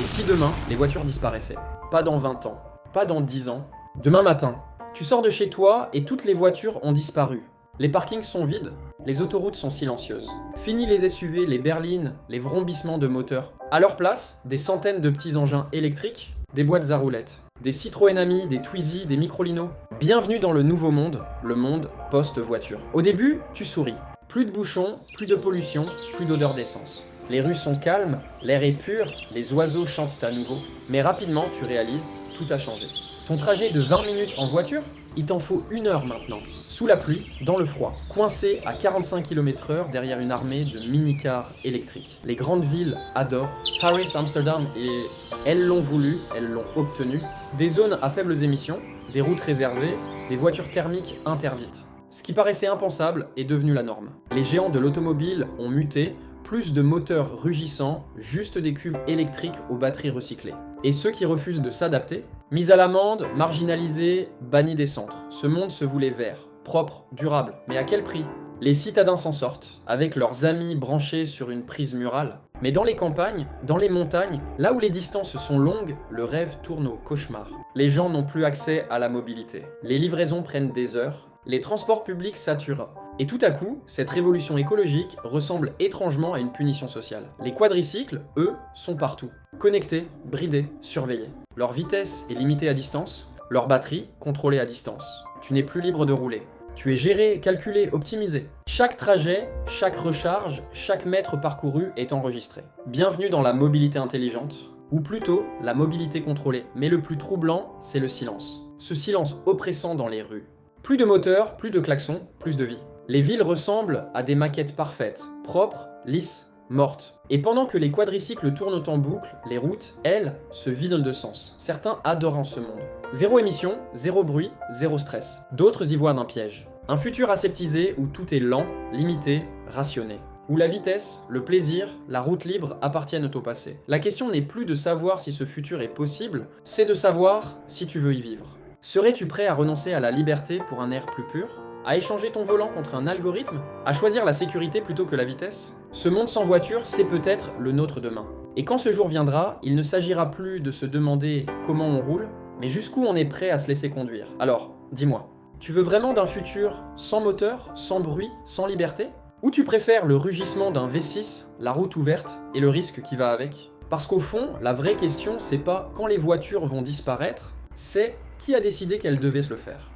si demain, les voitures disparaissaient? Pas dans 20 ans, pas dans 10 ans. Demain matin, tu sors de chez toi et toutes les voitures ont disparu. Les parkings sont vides, les autoroutes sont silencieuses. Fini les SUV, les berlines, les vrombissements de moteurs. À leur place, des centaines de petits engins électriques, des boîtes à roulettes, des Citroën Ami, des Twizy, des Microlino. Bienvenue dans le nouveau monde, le monde post-voiture. Au début, tu souris. Plus de bouchons, plus de pollution, plus d'odeur d'essence. Les rues sont calmes, l'air est pur, les oiseaux chantent à nouveau. Mais rapidement, tu réalises, tout a changé. Ton trajet de 20 minutes en voiture, il t'en faut 1 heure maintenant. Sous la pluie, dans le froid, coincé à 45 km/h derrière une armée de mini-cars électriques. Les grandes villes adorent. Paris, Amsterdam et elles l'ont voulu, elles l'ont obtenu. Des zones à faibles émissions, des routes réservées, des voitures thermiques interdites. Ce qui paraissait impensable est devenu la norme. Les géants de l'automobile ont muté, plus de moteurs rugissants, juste des cubes électriques aux batteries recyclées. Et ceux qui refusent de s'adapter, mis à l'amende, marginalisés, bannis des centres. Ce monde se voulait vert, propre, durable, mais à quel prix? Les citadins s'en sortent, avec leurs amis branchés sur une prise murale. Mais dans les campagnes, dans les montagnes, là où les distances sont longues, le rêve tourne au cauchemar. Les gens n'ont plus accès à la mobilité. Les livraisons prennent des heures, les transports publics saturent. Et tout à coup, cette révolution écologique ressemble étrangement à une punition sociale. Les quadricycles, eux, sont partout. Connectés, bridés, surveillés. Leur vitesse est limitée à distance, leur batterie contrôlée à distance. Tu n'es plus libre de rouler. Tu es géré, calculé, optimisé. Chaque trajet, chaque recharge, chaque mètre parcouru est enregistré. Bienvenue dans la mobilité intelligente, ou plutôt la mobilité contrôlée. Mais le plus troublant, c'est le silence. Ce silence oppressant dans les rues. Plus de moteurs, plus de klaxons, plus de vie. Les villes ressemblent à des maquettes parfaites, propres, lisses, mortes. Et pendant que les quadricycles tournent en boucle, les routes, elles, se vident de sens. Certains adorent ce monde. Zéro émission, zéro bruit, zéro stress. D'autres y voient un piège. Un futur aseptisé où tout est lent, limité, rationné. Où la vitesse, le plaisir, la route libre appartiennent au passé. La question n'est plus de savoir si ce futur est possible, c'est de savoir si tu veux y vivre. Serais-tu prêt à renoncer à la liberté pour un air plus pur ? À échanger ton volant contre un algorithme? À choisir la sécurité plutôt que la vitesse? Ce monde sans voiture, c'est peut-être le nôtre demain. Et quand ce jour viendra, il ne s'agira plus de se demander comment on roule, mais jusqu'où on est prêt à se laisser conduire. Alors, dis-moi, tu veux vraiment d'un futur sans moteur, sans bruit, sans liberté? Ou tu préfères le rugissement d'un V6, la route ouverte et le risque qui va avec? Parce qu'au fond, la vraie question, c'est pas quand les voitures vont disparaître, c'est qui a décidé qu'elles devaient se le faire.